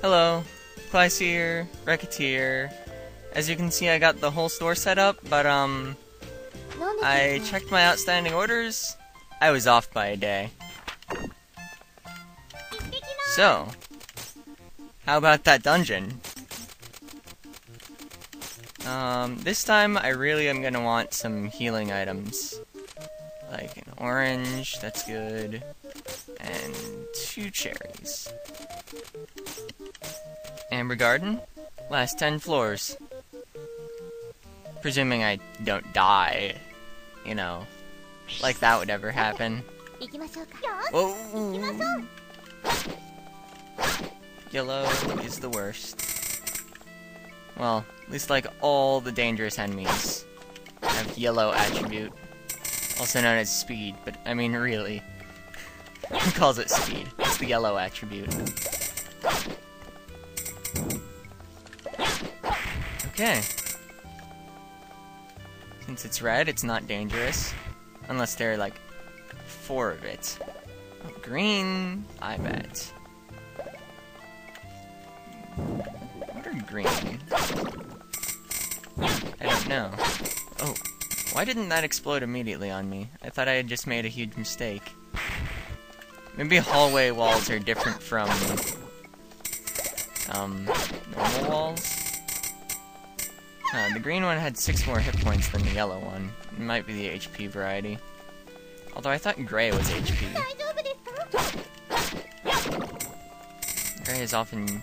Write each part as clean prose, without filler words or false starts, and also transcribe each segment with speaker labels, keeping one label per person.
Speaker 1: Hello, Recettear. As you can see, I got the whole store set up, but I checked my outstanding orders. I was off by a day. So, how about that dungeon? This time I really am gonna want some healing items. Like an orange, that's good, and 2 cherries. Amber Garden, last 10 floors. Presuming I don't die, you know, like that would ever happen. Whoa! Yellow is the worst. Well, at least like all the dangerous enemies have yellow attribute. Also known as speed, but I mean really. Who calls it speed? It's the yellow attribute. Okay. Since it's red, it's not dangerous. Unless there are like 4 of it. Oh, green, I bet. What are green? I don't know. Oh. Why didn't that explode immediately on me? I thought I had just made a huge mistake. Maybe hallway walls are different from, normal walls? The green one had 6 more hit points than the yellow one. It might be the HP variety. Although I thought gray was HP. Gray is often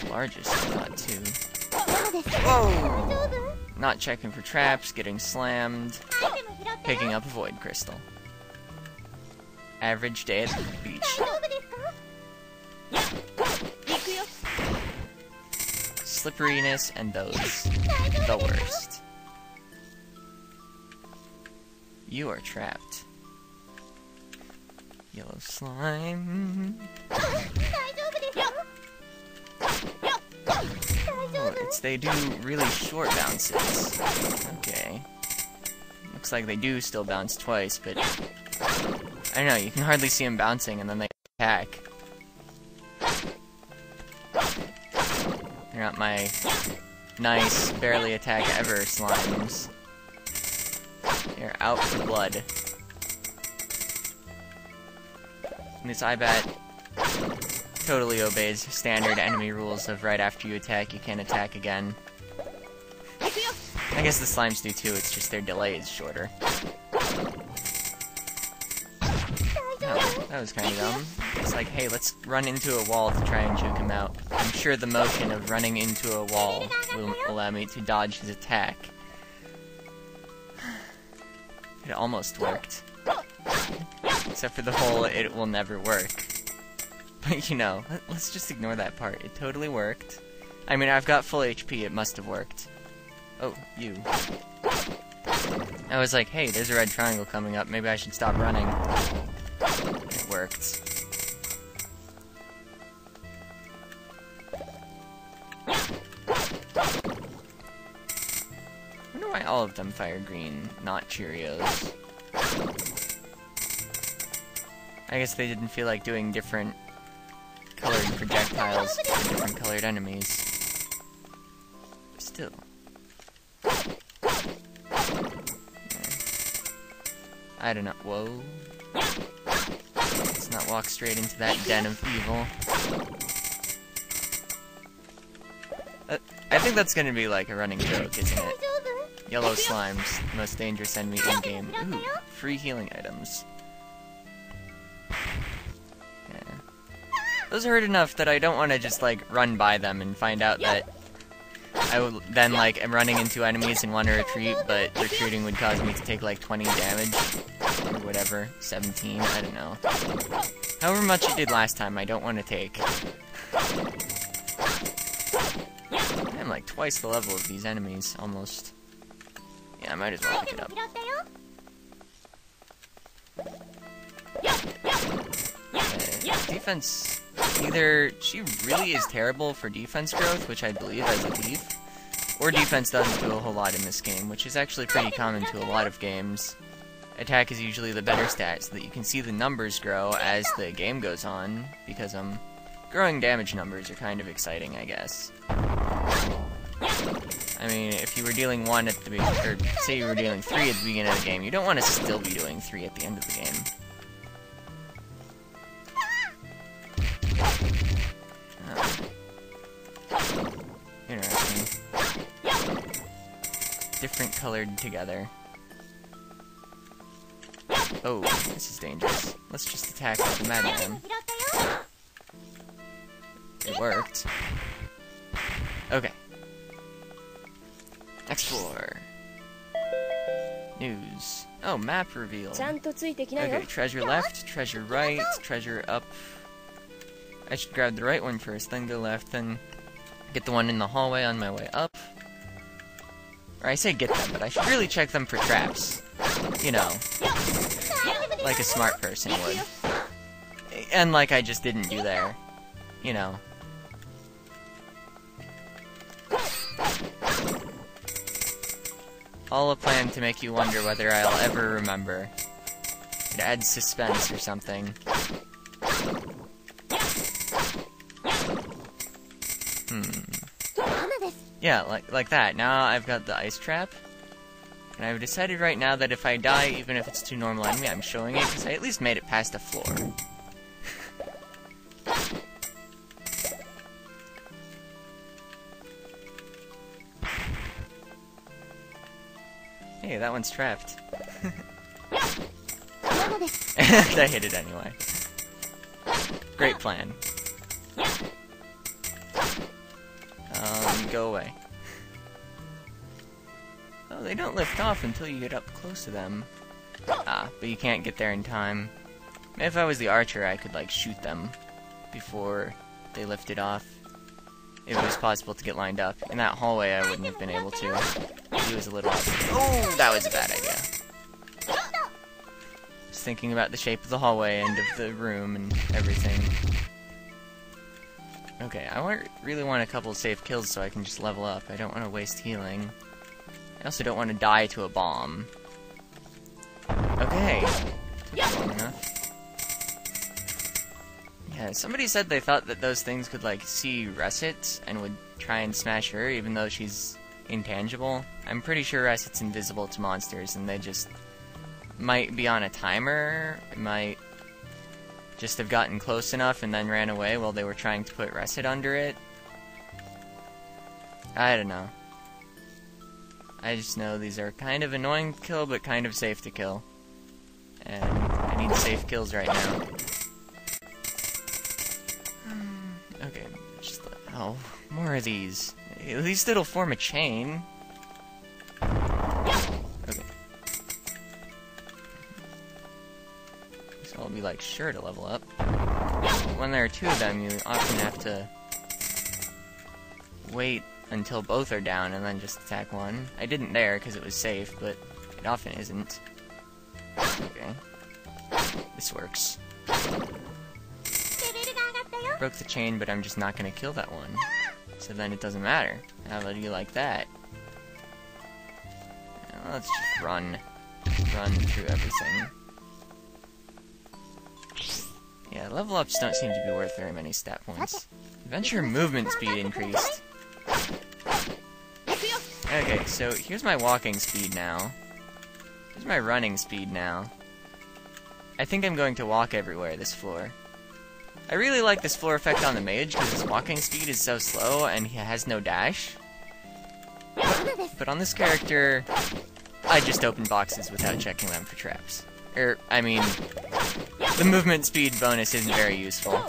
Speaker 1: largest, I thought, too. Whoa! Not checking for traps, getting slammed, picking up a void crystal. Average day at the beach. Slipperiness and those. The worst. You are trapped. Yellow slime. Oh, they do really short bounces. Okay. Looks like they do still bounce twice, but I don't know, you can hardly see them bouncing and then they attack. They're not my nice, barely attack ever slimes. They're out for blood. And this Ibat totally obeys standard enemy rules of right after you attack, you can't attack again. I guess the slimes do too, it's just their delay is shorter. Oh, that was kind of dumb. It's like, hey, let's run into a wall to try and juke him out. I'm sure the motion of running into a wall will allow me to dodge his attack. It almost worked. Except for the whole, it will never work. But, you know, let's just ignore that part. It totally worked. I mean, I've got full HP, it must have worked. Oh, you. I was like, hey, there's a red triangle coming up, maybe I should stop running. It worked. I wonder why all of them fire green, not Cheerios. I guess they didn't feel like doing different colored projectiles for different colored enemies. Still. I don't know. Whoa. Let's not walk straight into that den of evil. I think that's gonna be like a running joke, isn't it? Yellow slimes, the most dangerous enemy in-game. Ooh, free healing items. Those hurt enough that I don't want to just, like, run by them and find out that I would then, like, am running into enemies and want to retreat, but retreating would cause me to take, like, 20 damage. Or whatever. 17, I don't know. However much it did last time, I don't want to take. I'm, like, twice the level of these enemies, almost. Yeah, I might as well pick it up. Defense... Either she really is terrible for defense growth, which I believe as a thief, or defense doesn't do a whole lot in this game, which is actually pretty common to a lot of games. Attack is usually the better stat, so that you can see the numbers grow as the game goes on, because growing damage numbers are kind of exciting, I guess. I mean, if you were dealing 1 at the beginning, or say you were dealing 3 at the beginning of the game, you don't want to still be doing 3 at the end of the game. Interesting. Different colored together. Oh, this is dangerous. Let's just attack like a madman. It worked. Okay. Explore. News. Oh, map revealed. Okay, treasure left, treasure right, treasure up. I should grab the right one first, then go left, then get the one in the hallway on my way up. Or I say get them, but I should really check them for traps. You know, like a smart person would. And like I just didn't do there. You know. All a plan to make you wonder whether I'll ever remember. It adds suspense or something. Yeah, like that. Now I've got the ice trap. And I've decided right now that if I die, even if it's too normal enemy, I'm showing it, because I at least made it past the floor. Hey, that one's trapped. I hit it anyway. Great plan. Go away. Oh, they don't lift off until you get up close to them. Ah, but you can't get there in time. If I was the archer, I could, like, shoot them before they lifted off. If it was possible to get lined up. In that hallway, I wouldn't have been able to. It was a little off. Oh, that was a bad idea. Just thinking about the shape of the hallway and of the room and everything. Okay, I really want a couple of safe kills so I can just level up. I don't want to waste healing. I also don't want to die to a bomb. Okay. Took long enough. Yeah, somebody said they thought that those things could, like, see Recet and would try and smash her even though she's intangible. I'm pretty sure Recet's invisible to monsters and they just might be on a timer. It might just have gotten close enough and then ran away while they were trying to put Recet under it. I don't know. I just know these are kind of annoying to kill, but kind of safe to kill. And I need safe kills right now. Okay, just oh, more of these. At least it'll form a chain. Okay. So I'll be like sure to level up. When there are two of them, you often have to wait until both are down and then just attack one. I didn't there because it was safe, but it often isn't. Okay. This works. Broke the chain, but I'm just not gonna kill that one. So then it doesn't matter. How about you like that? Now let's just run. Run through everything. Yeah, level ups don't seem to be worth very many stat points. Adventure movement speed increased. Okay, so here's my walking speed now. Here's my running speed now. I think I'm going to walk everywhere this floor. I really like this floor effect on the mage because his walking speed is so slow and he has no dash. But on this character, I just open boxes without checking them for traps. I mean, the movement speed bonus isn't very useful.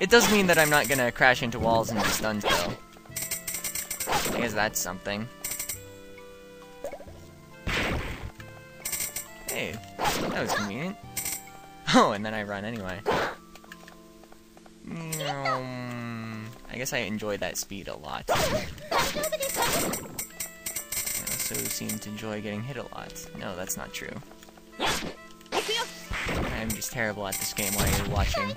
Speaker 1: It does mean that I'm not gonna crash into walls and be stunned though. I guess that's something. Hey, that was convenient. Oh, and then I run anyway. I guess I enjoy that speed a lot. I also seem to enjoy getting hit a lot. No, that's not true. I'm just terrible at this game while you're watching.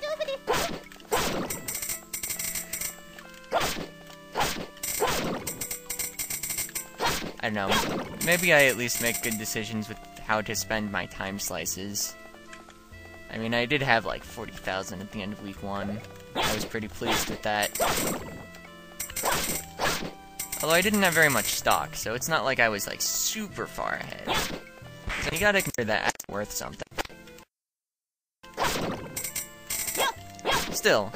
Speaker 1: I don't know. Maybe I at least make good decisions with how to spend my time slices. I mean, I did have like 40,000 at the end of week 1. I was pretty pleased with that. Although I didn't have very much stock, so it's not like I was like super far ahead. So you gotta consider that as worth something. Still,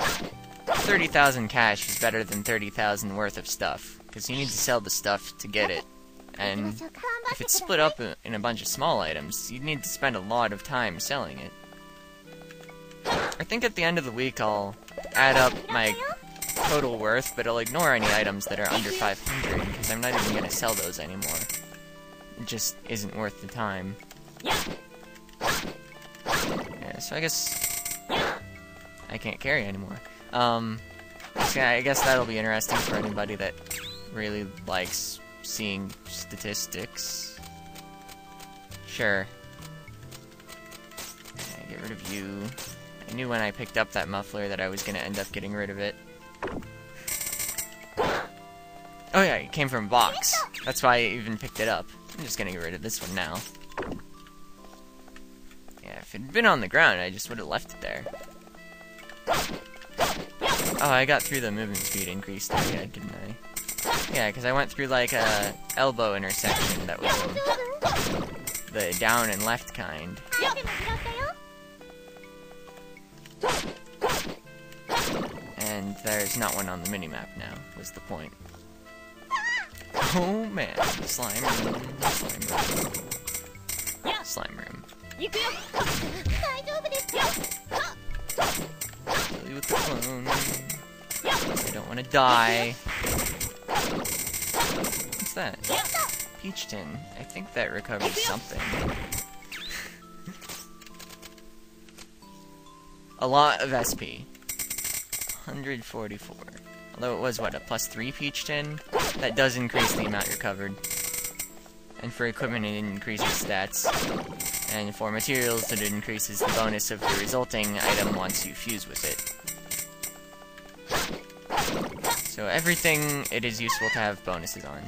Speaker 1: 30,000 cash is better than 30,000 worth of stuff, because you need to sell the stuff to get it. And if it's split up in a bunch of small items, you'd need to spend a lot of time selling it. I think at the end of the week I'll add up my total worth, but I'll ignore any items that are under 500, because I'm not even going to sell those anymore. It just isn't worth the time. Yeah, so I guess I can't carry anymore. So I guess that'll be interesting for anybody that really likes seeing statistics. Sure. Okay, get rid of you. I knew when I picked up that muffler that I was gonna end up getting rid of it. Oh yeah, it came from a box. That's why I even picked it up. I'm just gonna get rid of this one now. Yeah, if it had been on the ground, I just would have left it there. Oh, I got through the movement speed increase there, yeah, didn't I? Yeah, because I went through like a elbow intersection that was the down and left kind. And there's not one on the minimap now, was the point. Oh man, slime room, slime room, slime room. Kill you with the clone. I don't want to die. What's that? Peach tin. I think that recovers something. A lot of SP. 144. Although it was, what, a +3 peach tin? That does increase the amount recovered. And for equipment it increases stats. And for materials it increases the bonus of the resulting item once you fuse with it. So everything it is useful to have bonuses on.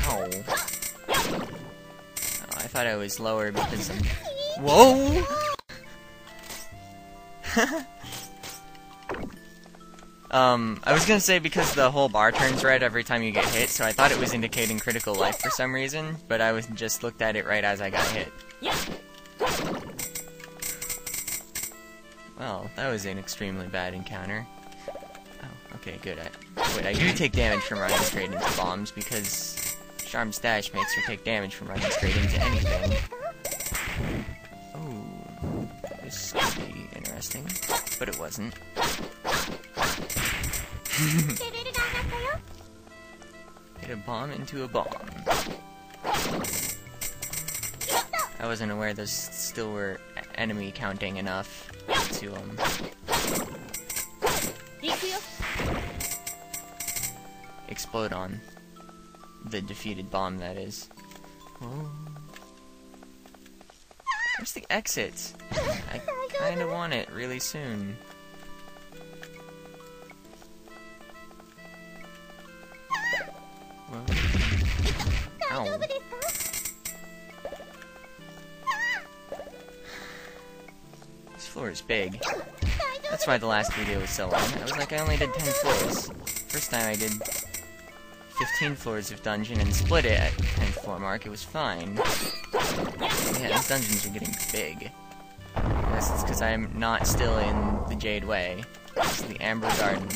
Speaker 1: Ow. Oh, I thought I was lower because I'm... Whoa! I was gonna say because the whole bar turns red every time you get hit, so I thought it was indicating critical life for some reason, but I was just looked at it right as I got hit. Well, that was an extremely bad encounter. Oh, okay, good. Wait, I do take damage from running straight into bombs, because Charm's Dash makes her take damage from running straight into anything. Oh, this could be interesting, but it wasn't. Hit a bomb into a bomb. I wasn't aware those still were enemy counting enough to, explode on the defeated bomb, that is. Oh. Where's the exit? I kinda want it really soon. Whoa. Ow. This floor is big. That's why the last video was so long. I was like, I only did 10 floors. First time I did 15 floors of dungeon and split it at the 10th floor mark. It was fine. Yeah, these dungeons are getting big. I guess it's because I'm not still in the Jade Way. It's the Amber Garden.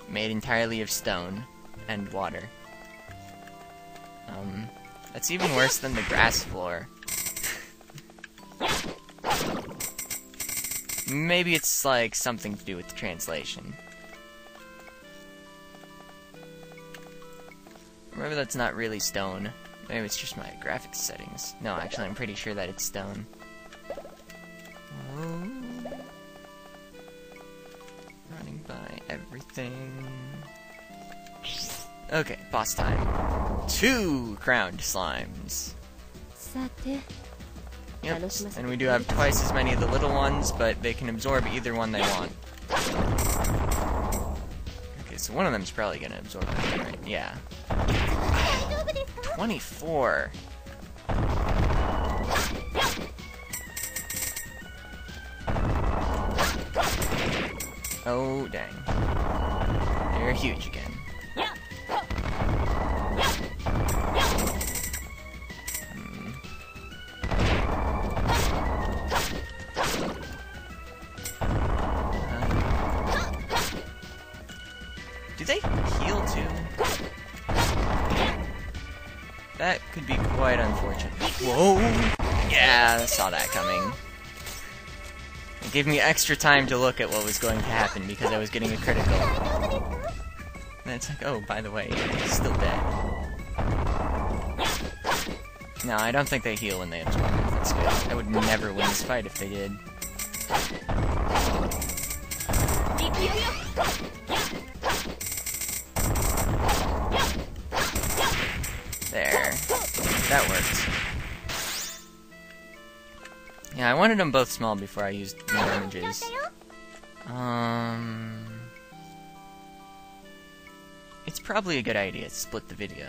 Speaker 1: Made entirely of stone and water. That's even worse than the grass floor. Maybe it's like something to do with the translation. Maybe that's not really stone. Maybe it's just my graphics settings. No, actually, I'm pretty sure that it's stone. Oh. Running by everything. Okay, boss time. 2 crowned slimes. Yep, and we do have twice as many of the little ones, but they can absorb either one they want. Okay, so one of them's probably gonna absorb it, right? Yeah. 24! Oh, dang. They're huge again. Do they heal too? That could be quite unfortunate. Whoa! Yeah, I saw that coming. It gave me extra time to look at what was going to happen because I was getting a critical. And it's like, oh, by the way, he's still dead. No, I don't think they heal when they absorb. That's good. I would never win this fight if they did. There. That worked. Yeah, I wanted them both small before I used more images. It's probably a good idea to split the video.